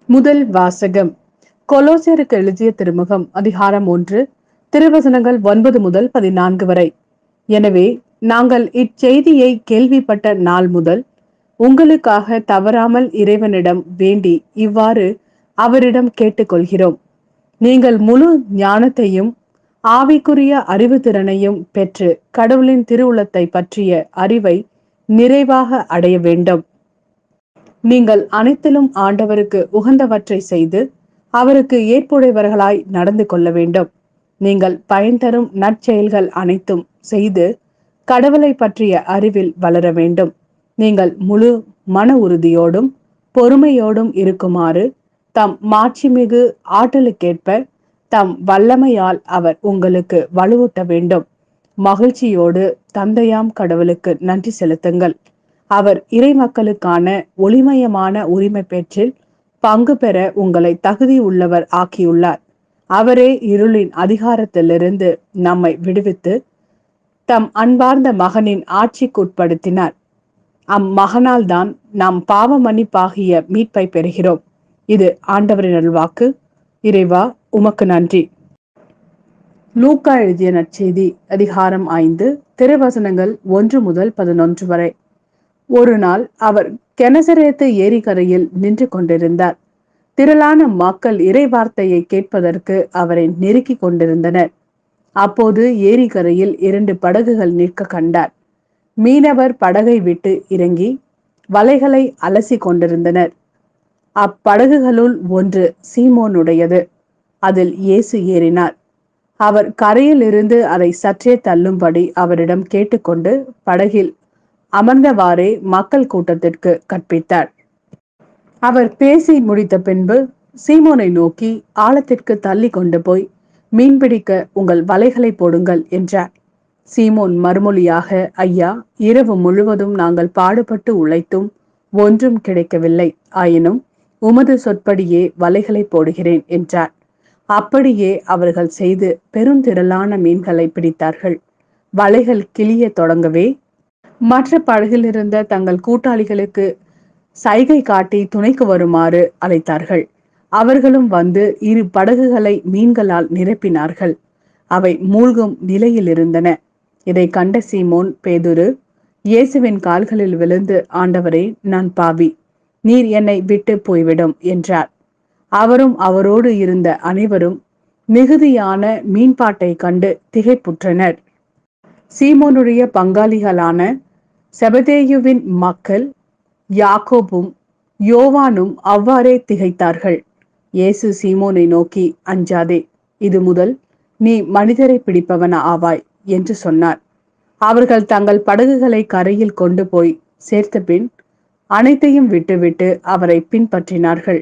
முதல் வாசகம் கொலோசியருக்கு எழுதிய திருமுகம் அதிகாரம் 1 திருவசனங்கள் 9 முதல் 14 வரை. எனவே நாங்கள் இச்செய்தியை கேள்விப்பட்ட நாள் முதல் உங்களுக்காக தவறாமல் இறைவனிடம் வேண்டி இவ்வாறு அவரிடம் கேட்டுக்கொள்கிறோம். நீங்கள் முழு ஞானத்தையும் ஆவிக்குரிய அறிவு திறனையும் பெற்று கடவுளின் திருவுளத்தை பற்றிய அறிவை நிறைவாக அடைய வேண்டும். நீங்கள் அனைத்திலும் ஆண்டவருக்கு உகந்தவற்றை செய்து அவருக்கு ஏற்புடையவர்களாய் நடந்து கொள்ள வேண்டும். நீங்கள் பயன் தரும் நற்செயல்கள் அனைத்தும் செய்து கடவுளை பற்றிய அறிவில் வளர வேண்டும். நீங்கள் முழு மன உறுதியோடும் பொறுமையோடும் இருக்குமாறு தம் மாட்சிமிகு ஆற்றலுக்கேற்ப தம் வல்லமையால் அவர் உங்களுக்கு வலுவூட்ட வேண்டும். மகிழ்ச்சியோடு தந்தையாம் கடவுளுக்கு நன்றி செலுத்துங்கள். அவர் இறை மக்களுக்கான ஒளிமயமான உரிமை பெற்றில் பங்கு பெற உங்களை தகுதி உள்ளவர் ஆக்கியுள்ளார். அவரே இருளின் அதிகாரத்திலிருந்து நம்மை விடுவித்து தம் அன்பார்ந்த மகனின் ஆட்சிக்குட்படுத்தினார். அம்மகனால் தான் நாம் பாவ மன்னிப்பாகிய மீட்பை பெறுகிறோம். இது ஆண்டவரின் அருள்வாக்கு. இறைவா உமக்கு நன்றி. லூக்கா எழுதிய நற்செய்தி அதிகாரம் 5 திருவசனங்கள் 1 முதல் 11 வரை. ஒரு நாள் அவர் கெனசரேத்து ஏரிக்கரையில் நின்று கொண்டிருந்தார். திரளான மக்கள் இறை வார்த்தையை கேட்பதற்கு அவரை நெருக்கி கொண்டிருந்தனர். அப்போது ஏரிக்கரையில் 2 படகுகள் நிற்க கண்டார். மீனவர் படகை விட்டு இறங்கி வலைகளை அலசி கொண்டிருந்தனர். அப்படகுகளுள் ஒன்று சீமோனுடையது. அதில் இயேசு ஏறினார். அவர் கரையில் இருந்து அதை சற்றே தள்ளும்படி அவரிடம் கேட்டுக்கொண்டு படகில் அமர்ந்தவாறே மக்கள் கூட்டத்திற்கு கற்பித்தார். அவர் பேசி முடித்த பின்பு சீமோனை நோக்கி, ஆழத்திற்கு தள்ளி கொண்டு போய் மீன்பிடிக்க உங்கள் வலைகளை போடுங்கள் என்றார். சீமோன் மறுமொழியாக, ஐயா, இரவு முழுவதும் நாங்கள் பாடுபட்டு உழைத்தும் ஒன்றும் கிடைக்கவில்லை. ஆயினும் உமது சொற்படியே வலைகளை போடுகிறேன் என்றார். அப்படியே அவர்கள் செய்து பெருந்திரளான மீன்களை பிடித்தார்கள். வலைகள் கிளிய தொடங்கவே மற்ற படகில் இருந்த தங்கள் கூட்டாளிகளுக்கு சைகை காட்டி துணைக்கு வருமாறு அழைத்தார்கள். அவர்களும் வந்து 2 படகுகளை மீன்களால் நிரப்பினார்கள். அவை மூழ்கும் நிலையில் இருந்தன. இதை கண்ட சீமோன் பேதுரு இயேசுவின் கால்களில் விழுந்து, ஆண்டவரே, நான் பாவி, நீர் என்னை விட்டு போய்விடும் என்றார். அவரும் அவரோடு இருந்த அனைவரும் மிகுதியான மீன்பாட்டை கண்டு திகைப்புற்றனர். சீமோனுடைய பங்காளிகளான செபதேயுவின் மக்கள் யாக்கோபும் யோவானும் அவ்வாறே திகைத்தார்கள். இயேசு சீமோனை நோக்கி, அஞ்சாதே, இது முதல் நீ மனிதரை பிடிப்பவன் ஆவாய் என்று சொன்னார். அவர்கள் தங்கள் படகுகளை கரையில் கொண்டு போய் சேர்த்த பின் அனைத்தையும் விட்டுவிட்டு அவரை பின்பற்றினார்கள்.